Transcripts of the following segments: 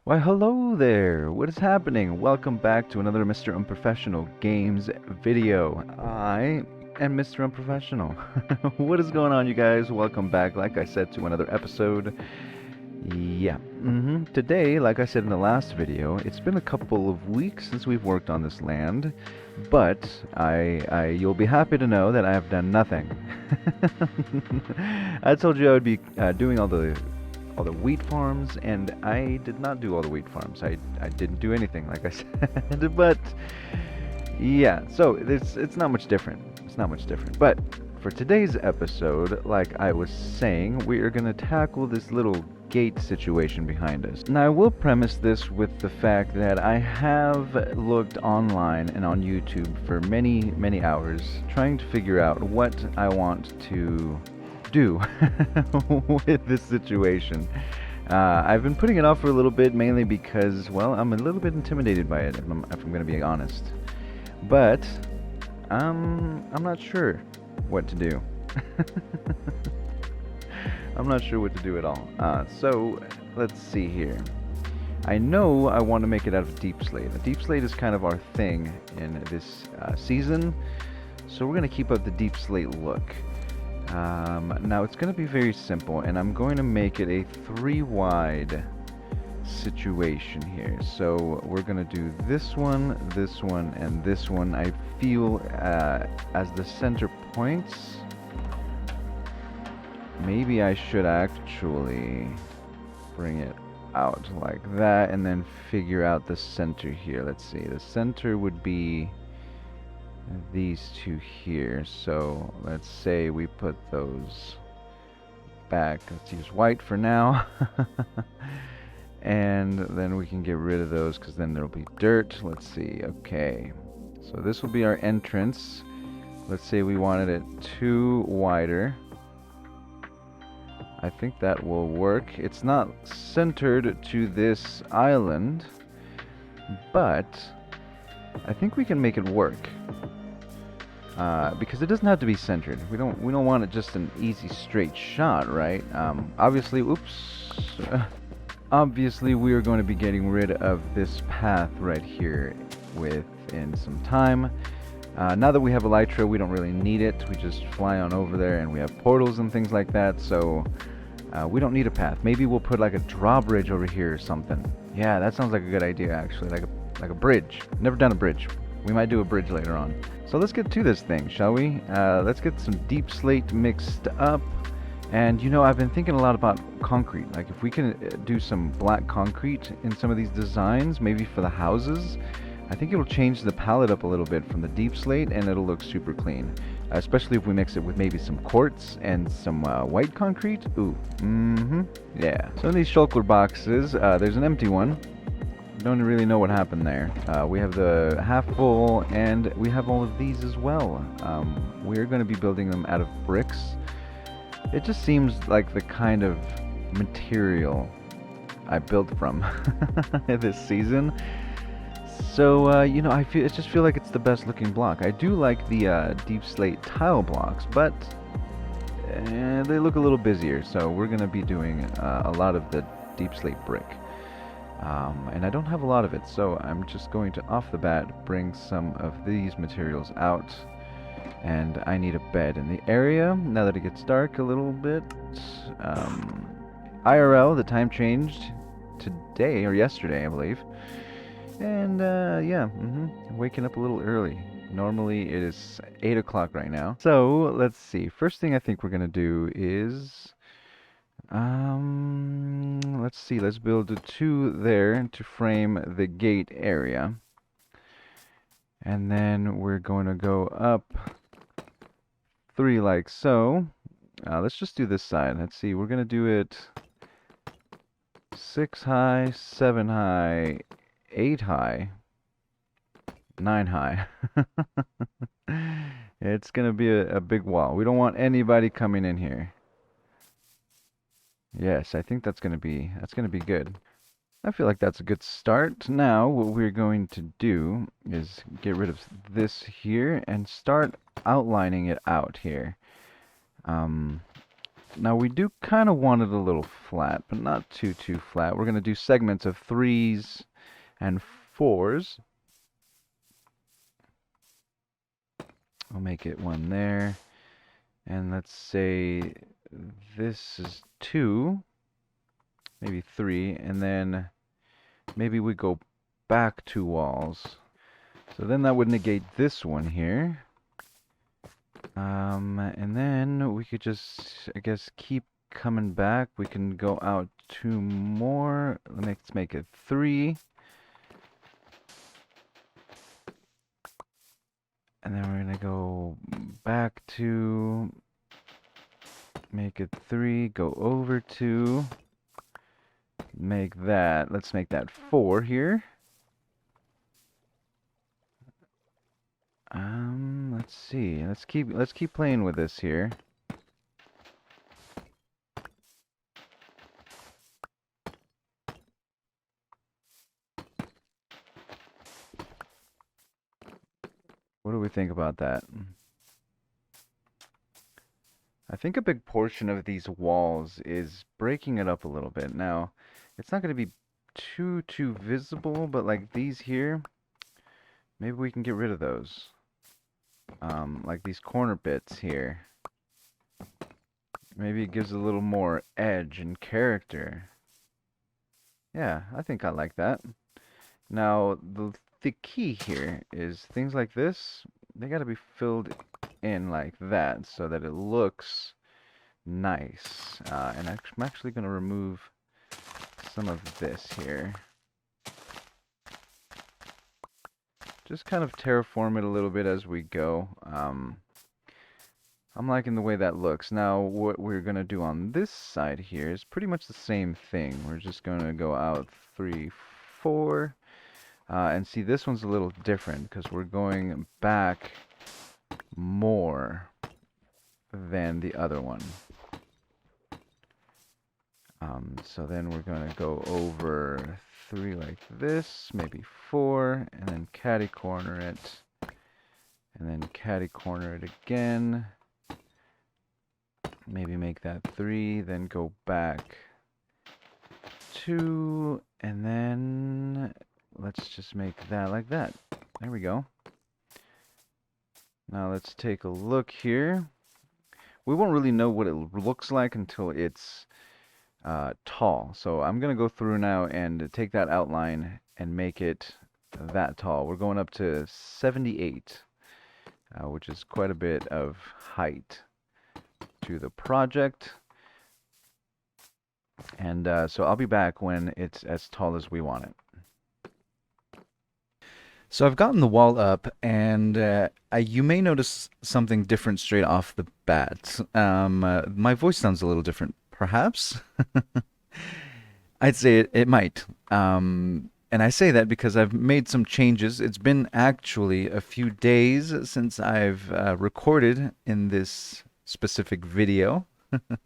Why, hello there! What is happening? Welcome back to another Mr. Unprofessional Games video. I am Mr. Unprofessional. What is going on, you guys? Welcome back, like I said, to another episode. Yeah. Today, like I said in the last video, it's been a couple of weeks since we've worked on this land, but you'll be happy to know that I have done nothing. I told you I would be doing all the wheat farms, and I did not do all the wheat farms. I didn't do anything, like I said. But yeah, so it's not much different. It's not much different. But for today's episode, like I was saying, we are going to tackle this little gate situation behind us. Now, I will premise this with the fact that I have looked online and on YouTube for many, many hours trying to figure out what I want to do with this situation. I've been putting it off for a little bit, mainly because, well, I'm a little bit intimidated by it, if I'm going to be honest. But I'm not sure what to do. I'm not sure what to do at all. So let's see here. I know I want to make it out of deep slate. A deep slate is kind of our thing in this season, so we're going to keep up the deep slate look. Now it's going to be very simple, and I'm going to make it a 3-wide situation here. So we're going to do this one, and this one. I feel as the center points. Maybe I should actually bring it out like that and then figure out the center here. Let's see. The center would be these two here. So let's say we put those back. Let's use white for now. And then we can get rid of those because then there'll be dirt. Let's see. Okay. So this will be our entrance. Let's say we wanted it 2 wider. I think that will work. It's not centered to this island, but I think we can make it work. Because it doesn't have to be centered. We don't want it just an easy straight shot, right? Obviously, obviously we are going to be getting rid of this path right here within some time. Now that we have Elytra, we don't really need it. We just fly on over there, and we have portals and things like that, so we don't need a path. Maybe we'll put like a drawbridge over here or something. Yeah, that sounds like a good idea, actually. Like a bridge. Never done a bridge. We might do a bridge later on. So let's get to this thing, shall we? Let's get some deep slate mixed up. And you know, I've been thinking a lot about concrete. Like if we can do some black concrete in some of these designs, maybe for the houses, I think it'll change the palette up a little bit from the deep slate, and it'll look super clean. Especially if we mix it with maybe some quartz and some white concrete. Ooh, yeah. So in these shulker boxes, there's an empty one. Don't really know what happened there. We have the half full, and we have all of these as well. We're going to be building them out of bricks. It just seems like the kind of material I built from this season. So, you know, I just feel like it's the best looking block. I do like the deep slate tile blocks, but they look a little busier. So we're going to be doing a lot of the deep slate brick. And I don't have a lot of it, so I'm just going to, off the bat, bring some of these materials out. And I need a bed in the area, now that it gets dark a little bit. IRL, the time changed today, or yesterday, I believe. And, yeah, waking up a little early. Normally it is 8 o'clock right now. So, let's see. First thing I think we're going to do is... let's see, let's build 2 there to frame the gate area. And then we're going to go up 3 like so. Let's just do this side. Let's see, we're going to do it 6 high, 7 high, 8 high, 9 high. It's going to be a big wall. We don't want anybody coming in here. Yes, I think that's gonna be good. I feel like that's a good start. Now, what we're going to do is get rid of this here and start outlining it out here. Now we do kind of want it a little flat, but not too flat. We're going to do segments of 3s and 4s. I'll make it one there. And let's say this is 2, maybe 3, and then maybe we go back 2 walls. So then that would negate this one here. And then we could just, I guess, keep coming back. We can go out 2 more. Let's make it 3. And then we're going to go back 2, make it 3, go over 2, make that, let's make that 4 here. Let's see. Let's keep playing with this here. What do we think about that? I think a big portion of these walls is breaking it up a little bit. Now, it's not going to be too visible, but like these here, maybe we can get rid of those. Like these corner bits here. Maybe it gives a little more edge and character. Yeah, I think I like that. Now, the key here is things like this, they got to be filled in like that so that it looks nice. And I'm actually going to remove some of this here. Just kind of terraform it a little bit as we go. I'm liking the way that looks. Now, what we're going to do on this side here is pretty much the same thing. We're just going to go out 3, 4. And see, this one's a little different because we're going back more than the other one. So then we're going to go over 3 like this, maybe 4, and then catty corner it, and then catty corner it again. Maybe make that 3, then go back 2, and then let's just make that like that. There we go. Now let's take a look here. We won't really know what it looks like until it's tall. So I'm going to go through now and take that outline and make it that tall. We're going up to 78, which is quite a bit of height to the project. And so I'll be back when it's as tall as we want it. So I've gotten the wall up, and you may notice something different straight off the bat. My voice sounds a little different, perhaps. I'd say it might. And I say that because I've made some changes. It's been actually a few days since I've recorded in this specific video.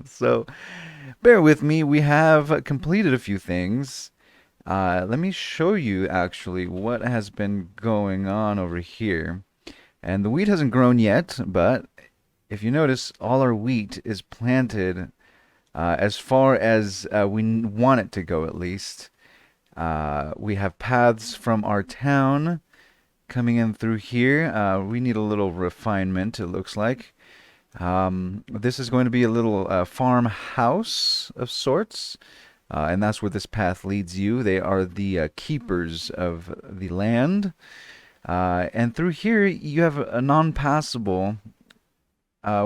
So bear with me. We have completed a few things. Let me show you actually what has been going on over here. And the wheat hasn't grown yet, but if you notice, all our wheat is planted as far as we want it to go, at least. We have paths from our town coming in through here. We need a little refinement, it looks like. This is going to be a little farmhouse of sorts. And that's where this path leads you. They are the keepers of the land. And through here, you have a non-passable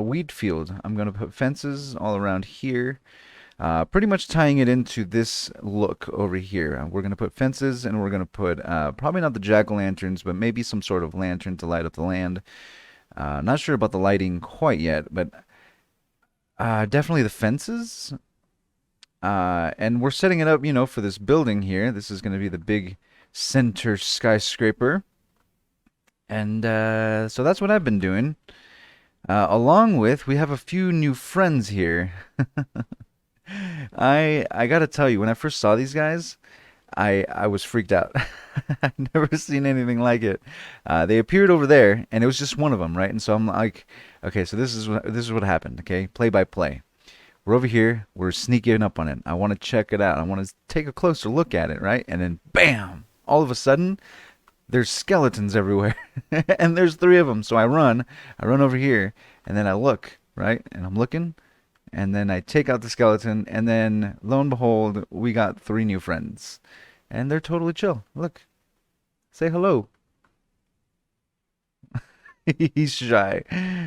wheat field. I'm going to put fences all around here, pretty much tying it into this look over here. We're going to put fences, and we're going to put probably not the jack-o'-lanterns, but maybe some sort of lantern to light up the land. Not sure about the lighting quite yet, but definitely the fences. And we're setting it up, for this building here. This is going to be the big center skyscraper. And so that's what I've been doing. Along with, we have a few new friends here. I gotta tell you, when I first saw these guys, I was freaked out. I've never seen anything like it. They appeared over there, and it was just one of them, right? And so I'm like, okay, so this is what happened. Okay, play by play. We're over here. We're sneaking up on it. I want to check it out. I want to take a closer look at it, right? And then, bam! All of a sudden, there's skeletons everywhere. And there's 3 of them. So I run over here, and then I look, right? And I'm looking, and then I take out the skeleton, and then, lo and behold, we got 3 new friends. And they're totally chill. Look. Say hello. He's shy.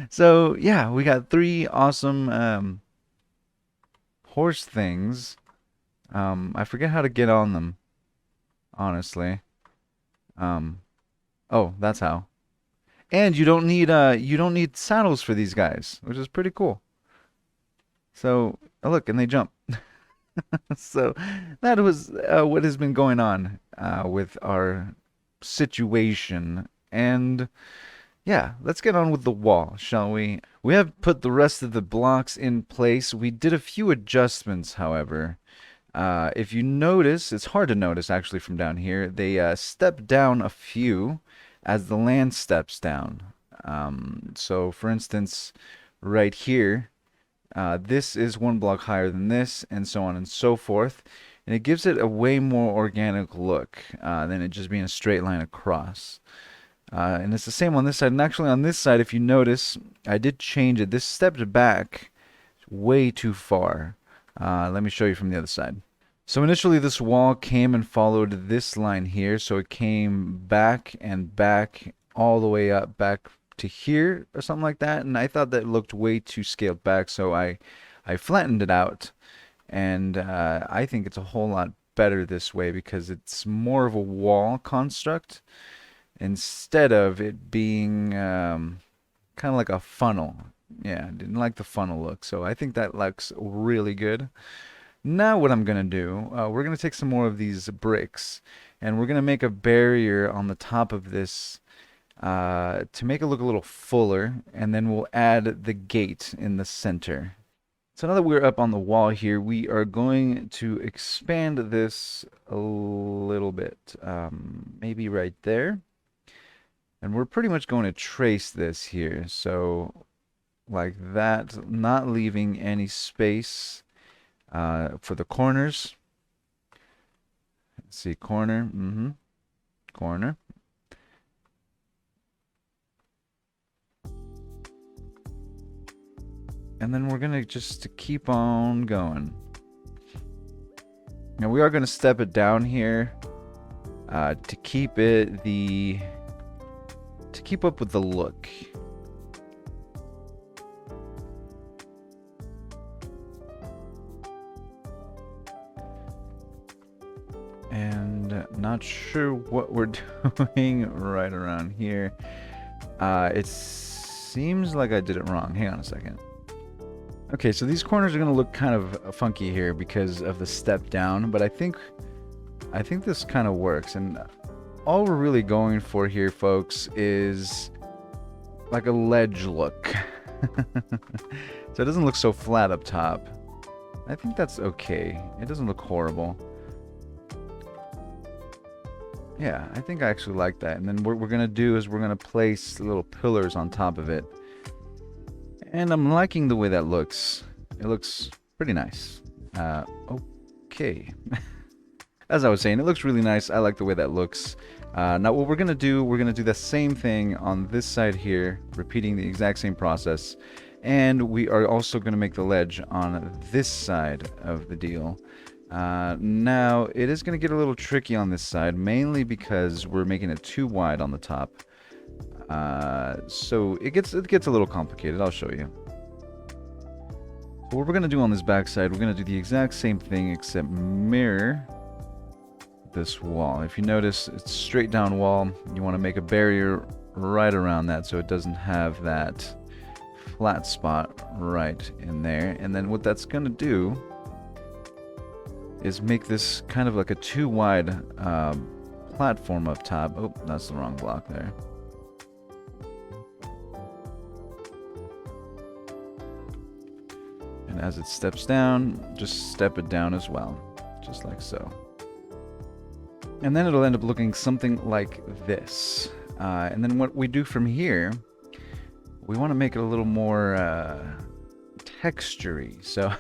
So, yeah, we got 3 awesome horse things. I forget how to get on them, honestly. Oh, that's how. And you don't need saddles for these guys, which is pretty cool. So, oh, look, and they jump. So, that was what has been going on with our situation. And yeah, let's get on with the wall, shall we? We have put the rest of the blocks in place. We did a few adjustments, however. If you notice, it's hard to notice actually from down here, they step down a few as the land steps down. So for instance, right here, this is 1 block higher than this, and so on and so forth. And it gives it a way more organic look than it just being a straight line across. And it's the same on this side. And actually on this side, if you notice, I did change it. This stepped back way too far. Let me show you from the other side. So initially this wall came and followed this line here. So it came back and back all the way up back to here or something like that. And I thought that looked way too scaled back. So I flattened it out. And I think it's a whole lot better this way because it's more of a wall construct instead of it being kind of like a funnel. Yeah, I didn't like the funnel look, so I think that looks really good. Now what I'm going to do, we're going to take some more of these bricks, and we're going to make a barrier on the top of this to make it look a little fuller, and then we'll add the gate in the center. So now that we're up on the wall here, we are going to expand this a little bit, maybe right there. And we're pretty much going to trace this here. So like that, not leaving any space for the corners. Let's see, corner, corner. And then we're gonna just keep on going. Now we are gonna step it down here to keep it to keep up with the look. And not sure what we're doing right around here. It seems like I did it wrong. Hang on a second. Okay, so these corners are going to look kind of funky here because of the step down, but I think this kind of works. And all we're really going for here, folks, is like a ledge look. So it doesn't look so flat up top. I think that's okay. It doesn't look horrible. Yeah, I think I actually like that. And then what we're going to do is we're going to place little pillars on top of it. And I'm liking the way that looks. It looks pretty nice. Okay. As I was saying, it looks really nice. I like the way that looks. Now what we're going to do the same thing on this side here, repeating the exact same process. And we are also going to make the ledge on this side of the deal. Now, it is going to get a little tricky on this side, mainly because we're making it too wide on the top. So it gets a little complicated. I'll show you. So what we're going to do on this back side, we're going to do the exact same thing except mirror this wall. If you notice, it's a straight down wall. You want to make a barrier right around that so it doesn't have that flat spot right in there. And then what that's going to do is make this kind of like a too wide platform up top. Oh, that's the wrong block there. And as it steps down, just step it down as well, just like so. And then it'll end up looking something like this. And then what we do from here, we want to make it a little more textury. So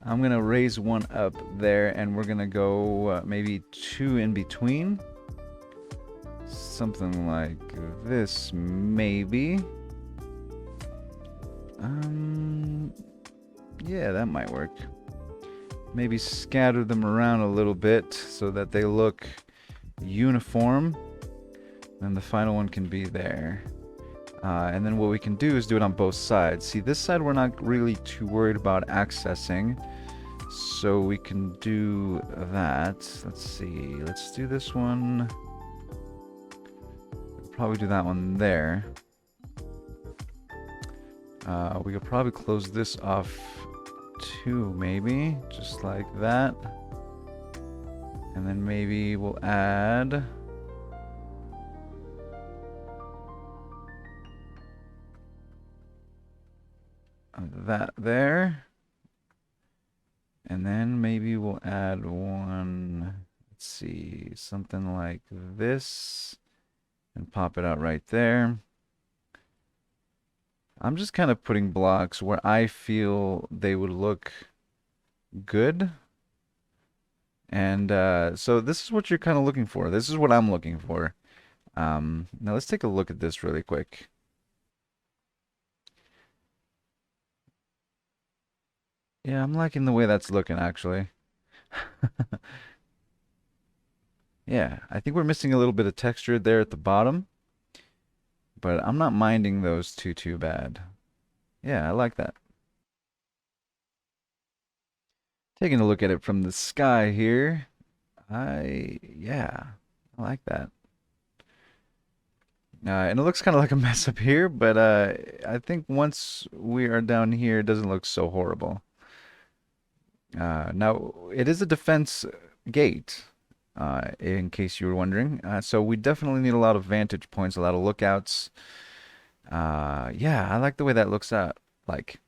I'm gonna raise one up there, and we're gonna go maybe two in between. Something like this, maybe. Yeah, that might work. Maybe scatter them around a little bit so that they look uniform. And the final one can be there. And then what we can do is do it on both sides. See, this side we're not really too worried about accessing. So we can do that. Let's see. Let's do this one. Probably do that one there. We could probably close this off too, maybe. Just like that. And then maybe we'll add... that there. And then maybe we'll add one, let's see, something like this. And pop it out right there. I'm just kind of putting blocks where I feel they would look good. And so this is what you're kind of looking for. This is what I'm looking for. Now let's take a look at this really quick. Yeah, I'm liking the way that's looking, actually. Yeah, I think we're missing a little bit of texture there at the bottom. But I'm not minding those too bad. Yeah, I like that. Taking a look at it from the sky here. Yeah, I like that. And it looks kind of like a mess up here, but I think once we are down here, it doesn't look so horrible. Now, it is a defense gate, in case you were wondering. So we definitely need a lot of vantage points, a lot of lookouts. Yeah, I like the way that looks out. Like,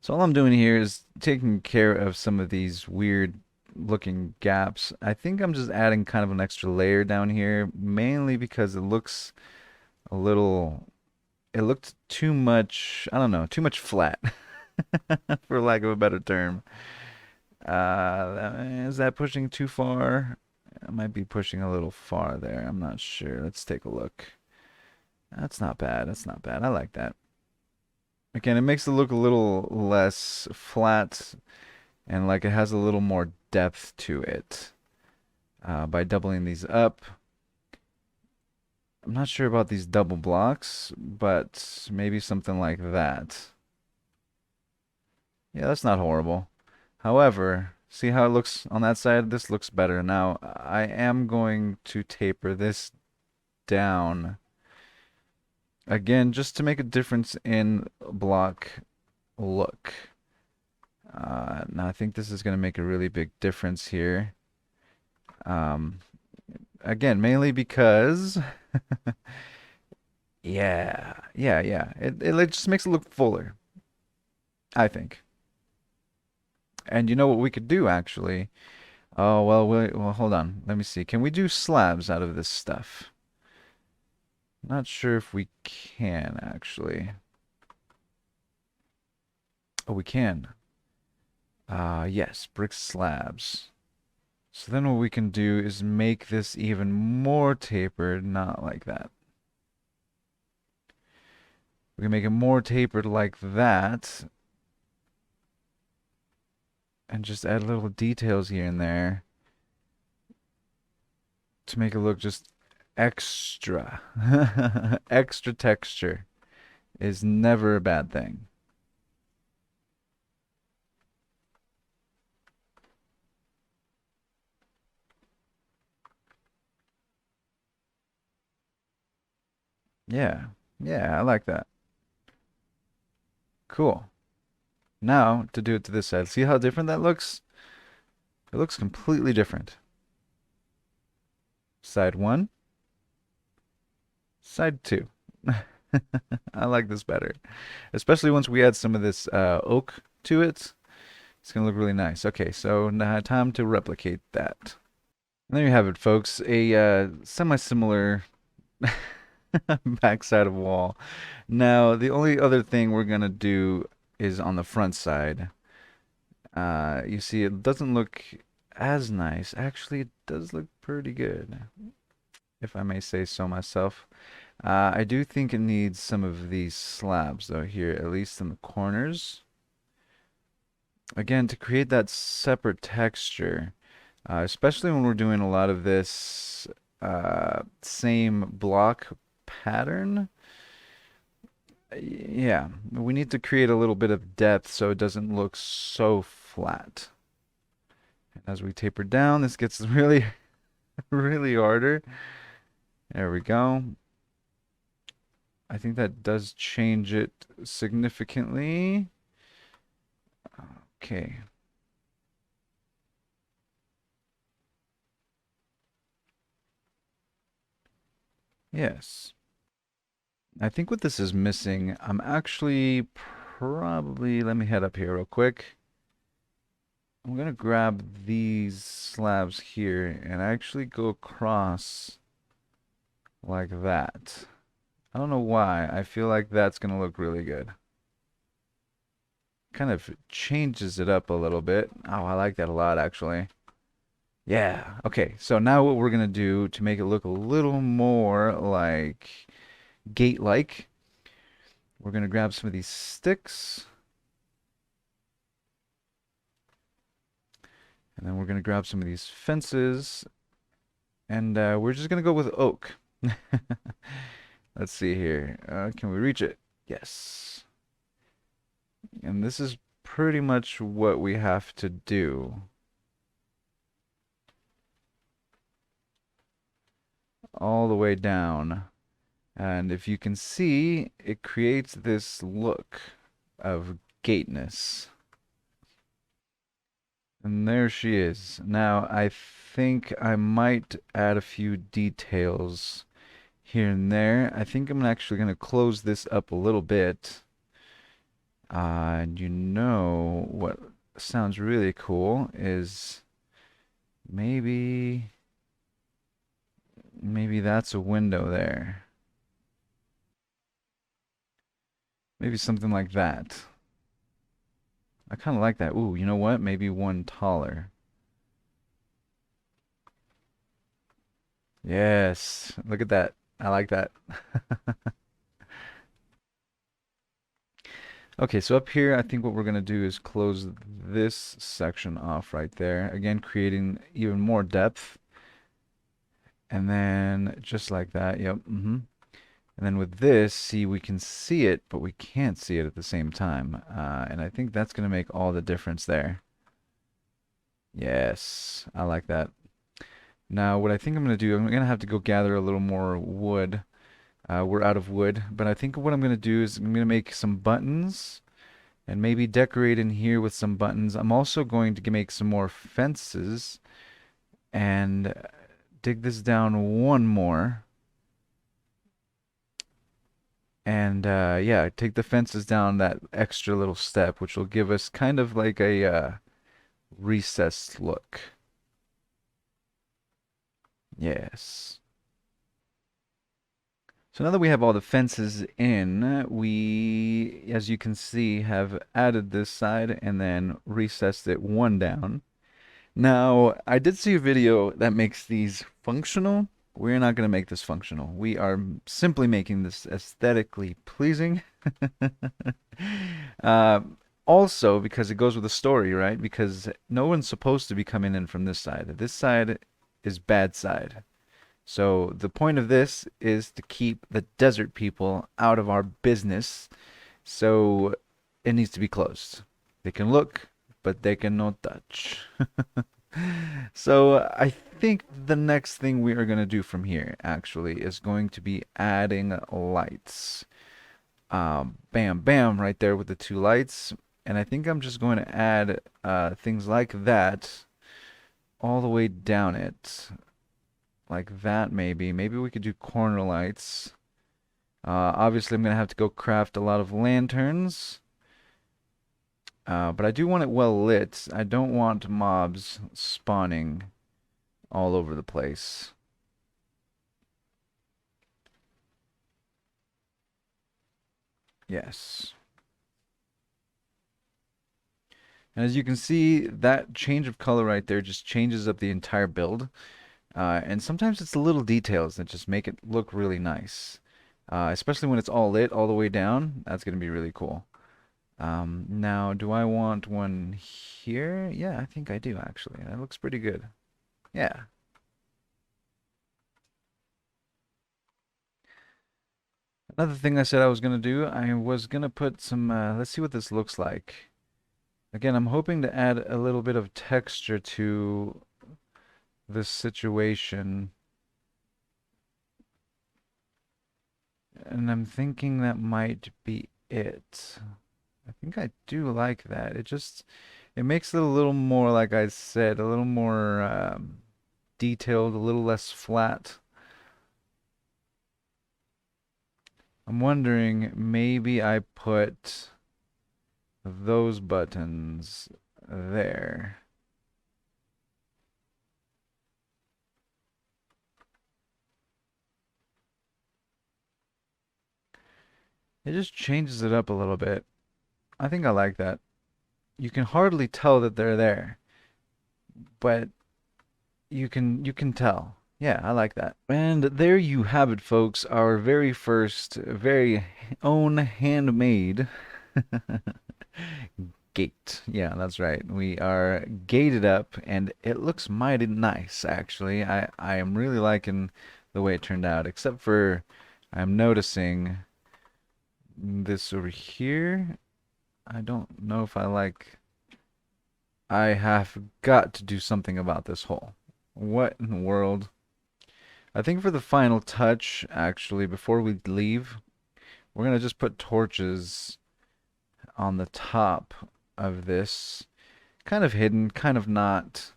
so all I'm doing here is taking care of some of these weird looking gaps. I think I'm just adding kind of an extra layer down here, mainly because it looks a little, it looked too much, I don't know, too much flat, for lack of a better term. Is that pushing too far? I might be pushing a little far there. I'm not sure. Let's take a look. That's not bad. That's not bad. I like that. Again, it makes it look a little less flat and like it has a little more depth to it by doubling these up. I'm not sure about these double blocks, but maybe something like that. Yeah, that's not horrible. However, see how it looks on that side? This looks better. Now, I am going to taper this down. Again, just to make a difference in block look. Now, I think this is going to make a really big difference here. Again, mainly because... yeah. It just makes it look fuller, I think. And you know what we could do, actually? Oh, well, hold on. Let me see. Can we do slabs out of this stuff? Not sure if we can, actually. Oh, we can. Yes, brick slabs. So then what we can do is make this even more tapered, not like that. We can make it more tapered like that. And just add little details here and there to make it look just extra. Extra texture is never a bad thing. Yeah, I like that. Cool. Now to do it to this side. See how different that looks? It looks completely different. Side one, side two. I like this better. Especially once we add some of this oak to it. It's going to look really nice. Okay, so now time to replicate that. And there you have it, folks. A semi-similar Backside of wall. Now, the only other thing we're gonna do is on the front side. You see, it doesn't look as nice. Actually, it does look pretty good, if I may say so myself. I do think it needs some of these slabs, though, here, at least in the corners. Again, to create that separate texture, especially when we're doing a lot of this same block pattern. Yeah, we need to create a little bit of depth so it doesn't look so flat. As we taper down, this gets really, really harder. There we go. I think that does change it significantly. Okay. Yes. I think what this is missing, I'm actually probably, let me head up here real quick. I'm gonna grab these slabs here and actually go across like that. I don't know why. I feel like that's gonna look really good. Kind of changes it up a little bit. Oh, I like that a lot actually. Yeah. Okay, so now what we're gonna do to make it look a little more like gate-like, we're gonna grab some of these sticks, and then we're gonna grab some of these fences, and we're just gonna go with oak. Let's see here. Can we reach it? Yes. And this is pretty much what we have to do. All the way down. And if you can see, it creates this look of gateness. And there she is. Now, I think I might add a few details here and there. I think I'm actually going to close this up a little bit. And you know what sounds really cool is maybe that's a window there. Maybe something like that. I kind of like that. Ooh, you know what? Maybe one taller. Yes, look at that. I like that. Okay, so up here, I think what we're going to do is close this section off right there. Again, creating even more depth. And then just like that, yep. And then with this, see, we can see it, but we can't see it at the same time. And I think that's going to make all the difference there. Yes, I like that. Now, what I think I'm going to do, I'm going to have to go gather a little more wood. We're out of wood, but I think what I'm going to do is I'm going to make some buttons and maybe decorate in here with some buttons. I'm also going to make some more fences and dig this down one more. And yeah, take the fences down that extra little step, which will give us kind of like a recessed look. Yes. So now that we have all the fences in, we, as you can see, have added this side and then recessed it one down. Now, I did see a video that makes these functional. We're not going to make this functional. We are simply making this aesthetically pleasing. Uh, Also, because it goes with the story, right? Because no one's supposed to be coming in from this side. This side is bad side. So the point of this is to keep the desert people out of our business. So it needs to be closed. They can look, but they cannot touch. So I think the next thing we are going to do from here actually is going to be adding lights. Bam, bam, right there with the two lights. And I think I'm just going to add things like that all the way down it. Like that maybe. Maybe we could do corner lights. Obviously, I'm going to have to go craft a lot of lanterns. But I do want it well lit. I don't want mobs spawning all over the place. Yes. And as you can see, that change of color right there just changes up the entire build. And sometimes it's the little details that just make it look really nice. Especially when it's all lit all the way down. That's going to be really cool. Now, do I want one here? Yeah, I think I do actually. That looks pretty good. Yeah. Another thing I said I was going to do, I was going to put some, let's see what this looks like. Again, I'm hoping to add a little bit of texture to this situation. And I'm thinking that might be it. I think I do like that. It makes it a little more, like I said, a little more detailed, a little less flat. I'm wondering, maybe I put those buttons there. It just changes it up a little bit. I think I like that. You can hardly tell that they're there, but you can tell. Yeah, I like that. And there you have it, folks. Our very first, very own handmade gate. Yeah, that's right. We are gated up, and it looks mighty nice, actually. I am really liking the way it turned out, except for I'm noticing this over here. I don't know if I like. I have got to do something about this hole. What in the world? I think for the final touch, actually, before we leave, we're gonna just put torches on the top of this. Kind of hidden, kind of not.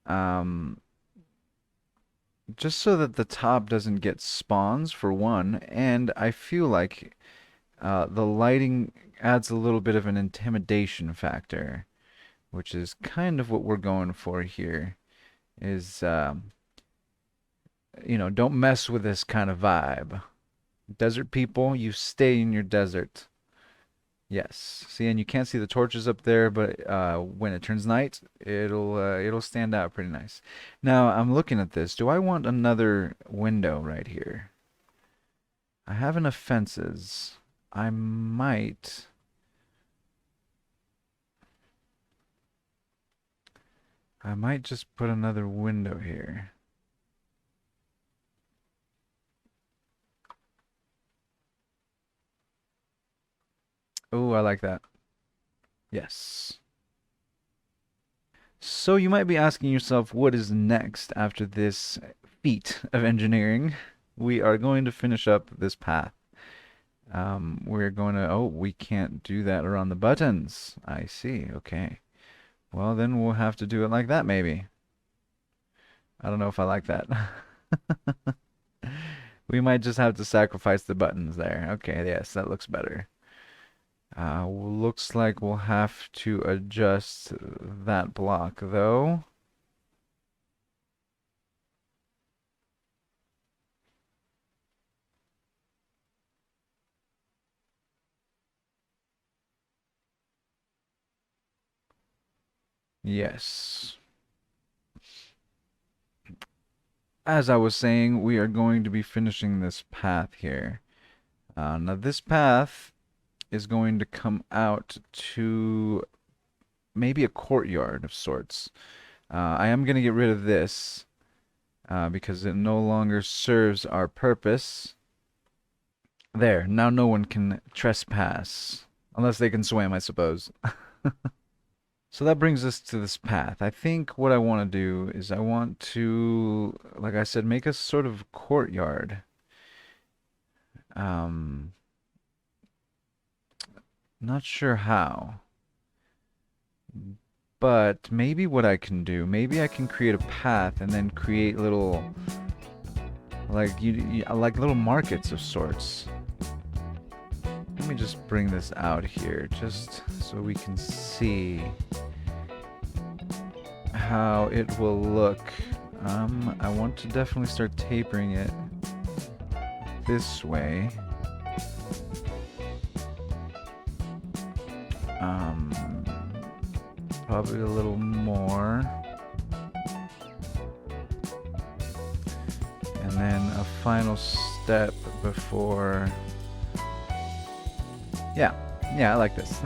Um, just so that the top doesn't get spawns, for one, and I feel like the lighting adds a little bit of an intimidation factor, which is kind of what we're going for here. Is don't mess with this kind of vibe. Desert people, you stay in your desert. Yes. See, and you can't see the torches up there, but when it turns night, it'll stand out pretty nice. Now, I'm looking at this. Do I want another window right here? I have enough fences. I might. I might just put another window here. Oh, I like that. Yes. So you might be asking yourself, what is next after this feat of engineering? We are going to finish up this path. We're going to, oh, we can't do that around the buttons. I see, okay. Well, then we'll have to do it like that, maybe. I don't know if I like that. We might just have to sacrifice the buttons there. Okay, yes, that looks better. Looks like we'll have to adjust that block, though. Yes. As I was saying, we are going to be finishing this path here. Now this path is going to come out to maybe a courtyard of sorts. I am going to get rid of this because it no longer serves our purpose. There, now no one can trespass. Unless they can swim, I suppose. So that brings us to this path. I think what I want to do is I want to, like I said, make a sort of courtyard. Not sure how. But maybe what I can do, maybe I can create a path and then create little, like like little markets of sorts. Let me just bring this out here, just so we can see how it will look. I want to definitely start tapering it this way. probably a little more. And then a final step before... Yeah, I like this.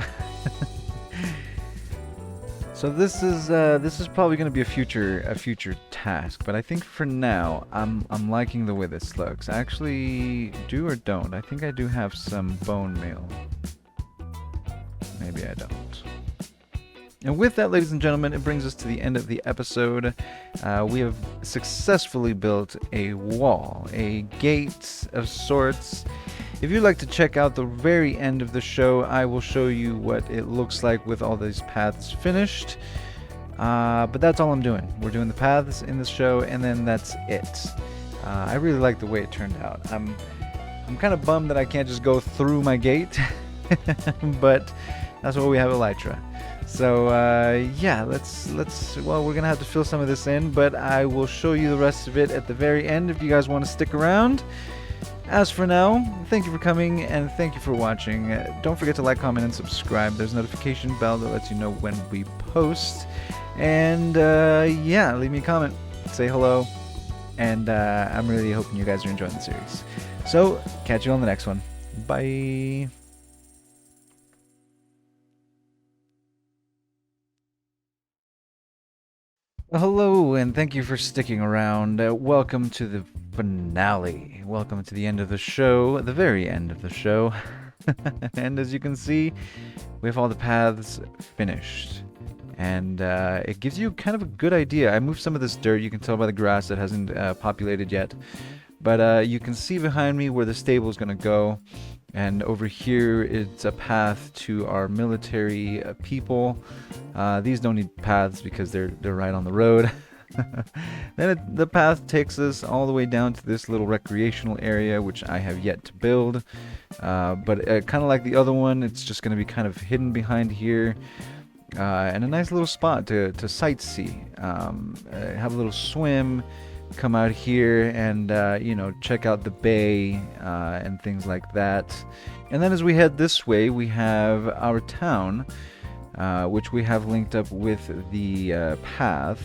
So this is probably going to be a future task, but I think for now I'm liking the way this looks. Actually, do or don't. I think I do have some bone meal. Maybe I don't. And with that, ladies and gentlemen, it brings us to the end of the episode. We have successfully built a wall, a gate of sorts. If you'd like to check out the very end of the show, I will show you what it looks like with all these paths finished. But that's all I'm doing. We're doing the paths in this show, and then that's it. I really like the way it turned out. I'm kind of bummed that I can't just go through my gate, but that's why we have Elytra. So yeah, well, we're gonna have to fill some of this in, but I will show you the rest of it at the very end if you guys want to stick around. As for now, thank you for coming and thank you for watching. Don't forget to like, comment, and subscribe. There's a notification bell that lets you know when we post. And yeah, leave me a comment, say hello, and I'm really hoping you guys are enjoying the series. So, catch you on the next one. Bye. Hello, and thank you for sticking around. Welcome to the finale. Welcome to the end of the show, the very end of the show. And as you can see, we have all the paths finished. And it gives you kind of a good idea. I moved some of this dirt. You can tell by the grass that hasn't populated yet. But you can see behind me where the stable is going to go. And over here, it's a path to our military people. These don't need paths because they're right on the road. Then the path takes us all the way down to this little recreational area, which I have yet to build. But kind of like the other one, it's just going to be kind of hidden behind here. And a nice little spot to sightsee. Have a little swim. Come out here and you know, check out the bay and things like that. And then as we head this way, we have our town, which we have linked up with the path.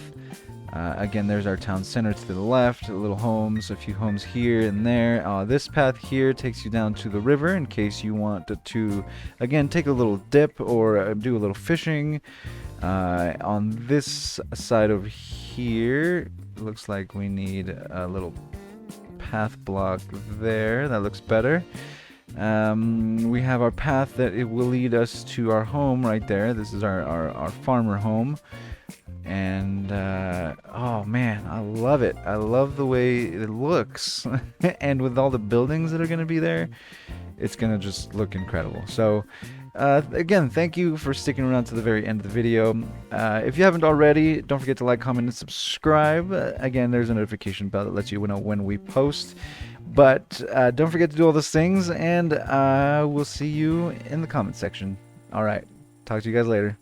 Again, there's our town center to the left, little homes, a few homes here and there. This path here takes you down to the river in case you want to again, take a little dip or do a little fishing. On this side over here, looks like we need a little path block there. That looks better. We have our path that it will lead us to our home right there. This is our farmer home. And oh man, I love it. I love the way it looks. And with all the buildings that are going to be there, it's going to just look incredible. So again, thank you for sticking around to the very end of the video. If you haven't already, don't forget to like, comment, and subscribe. Again, there's a notification bell that lets you know when we post. But don't forget to do all those things, and we'll see you in the comment section. Alright, talk to you guys later.